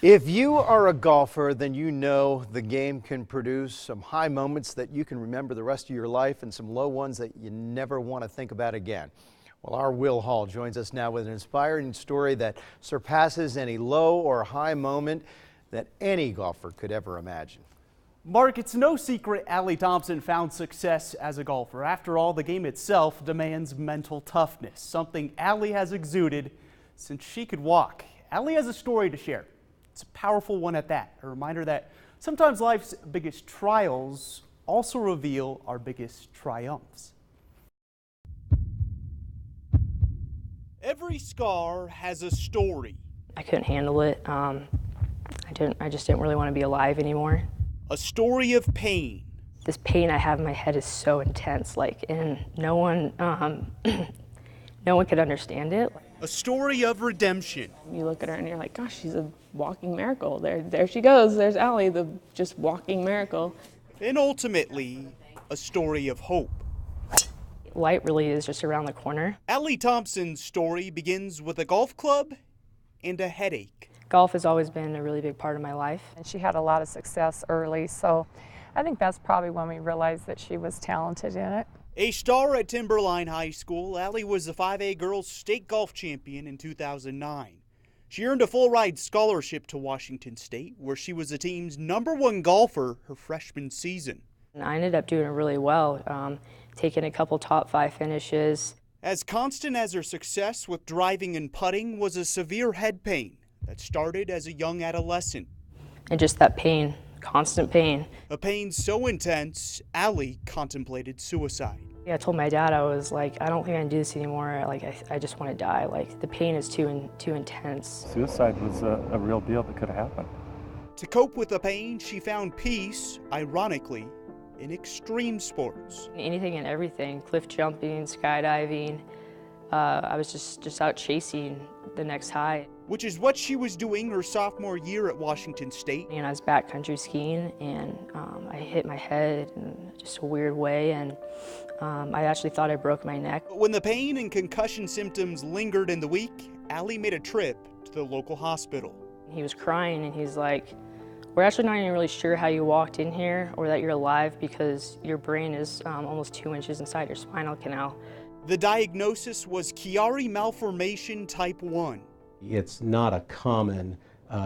If you are a golfer, then you know the game can produce some high moments that you can remember the rest of your life and some low ones that you never want to think about again. Well, our Will Hall joins us now with an inspiring story that surpasses any low or high moment that any golfer could ever imagine. Mark, it's no secret Allie Thompson found success as a golfer. After all, the game itself demands mental toughness, something Allie has exuded since she could walk. Allie has a story to share. It's a powerful one at that, a reminder that sometimes life's biggest trials also reveal our biggest triumphs. Every scar has a story. I couldn't handle it. I just didn't really want to be alive anymore. A story of pain. This pain I have in my head is so intense, and no one could understand it. A story of redemption. You look at her and you're like, gosh, she's a walking miracle. There she goes. There's Allie, the just walking miracle. And ultimately, a story of hope. Light really is just around the corner. Allie Thompson's story begins with a golf club and a headache. Golf has always been a really big part of my life. And she had a lot of success early, so I think that's probably when we realized that she was talented in it. A star at Timberline High School, Allie was the 5A girls state golf champion in 2009. She earned a full-ride scholarship to Washington State, where she was the team's #1 golfer her freshman season. And I ended up doing really well, taking a couple top 5 finishes. As constant as her success with driving and putting was a severe head pain that started as a young adolescent. And just that pain, constant pain. A pain so intense, Allie contemplated suicide. I told my dad, I was like, I don't think I can do this anymore. I just want to die. The pain is too intense. Suicide was a real deal that could have happened. To cope with the pain, she found peace, ironically, in extreme sports. Anything and everything, cliff jumping, skydiving. I was just out chasing the next high. Which is what she was doing her sophomore year at Washington State. And I was backcountry skiing, and I hit my head in just a weird way, and I actually thought I broke my neck. When the pain and concussion symptoms lingered in the week, Allie made a trip to the local hospital. He was crying, and he's like, we're actually not even really sure how you walked in here or that you're alive because your brain is almost 2 inches inside your spinal canal. The diagnosis was Chiari malformation type 1. It's not a common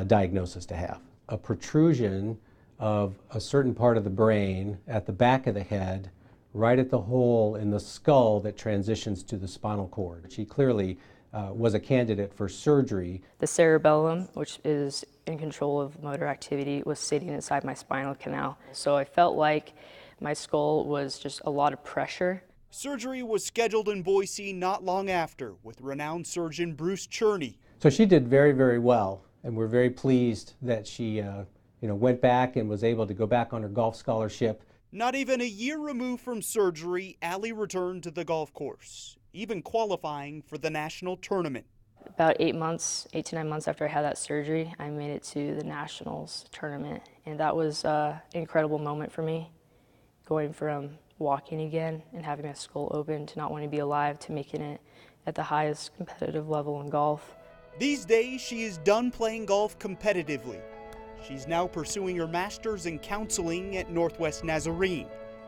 diagnosis to have. A protrusion of a certain part of the brain at the back of the head, right at the hole in the skull that transitions to the spinal cord. She clearly was a candidate for surgery. The cerebellum, which is in control of motor activity, was sitting inside my spinal canal. So I felt like my skull was just a lot of pressure. Surgery was scheduled in Boise not long after with renowned surgeon Bruce Cherney. So she did very, very well, and we're very pleased that she went back and was able to go back on her golf scholarship. Not even a year removed from surgery, Allie returned to the golf course, even qualifying for the national tournament. About 8 to 9 months after I had that surgery, I made it to the nationals tournament, and that was an incredible moment for me, going from walking again and having my skull open to not wanting to be alive to making it at the highest competitive level in golf. These days, she is done playing golf competitively. She's now pursuing her master's in counseling at Northwest Nazarene,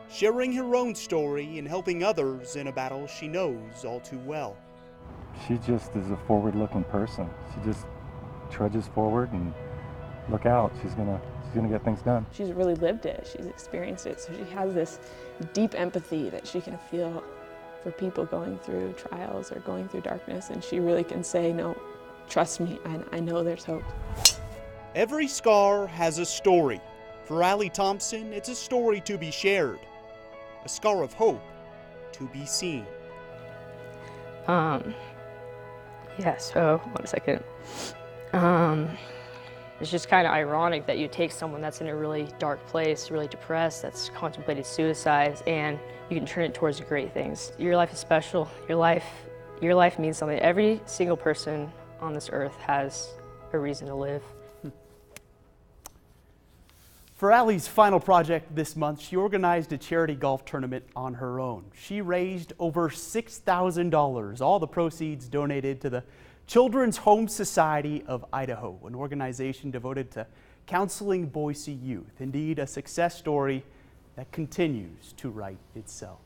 sharing her own story and helping others in a battle she knows all too well. She just is a forward-looking person. She just trudges forward and look out. She's gonna get things done. She's really lived it. She's experienced it. So she has this deep empathy that she can feel for people going through trials or going through darkness. And she really can say, no, trust me, I know there's hope. Every scar has a story. For Allie Thompson, it's a story to be shared. A scar of hope to be seen. Yeah, so, 1 second. It's just kind of ironic that you take someone that's in a really dark place, really depressed, that's contemplated suicide, and you can turn it towards great things. Your life is special. Your life means something. Every single person on this earth has a reason to live. For Allie's final project this month, she organized a charity golf tournament on her own. She raised over $6,000, all the proceeds donated to the Children's Home Society of Idaho, an organization devoted to counseling Boise youth. Indeed, a success story that continues to write itself.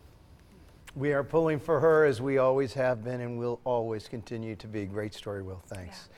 We are pulling for her as we always have been and will always continue to be. Great story, Will. Thanks.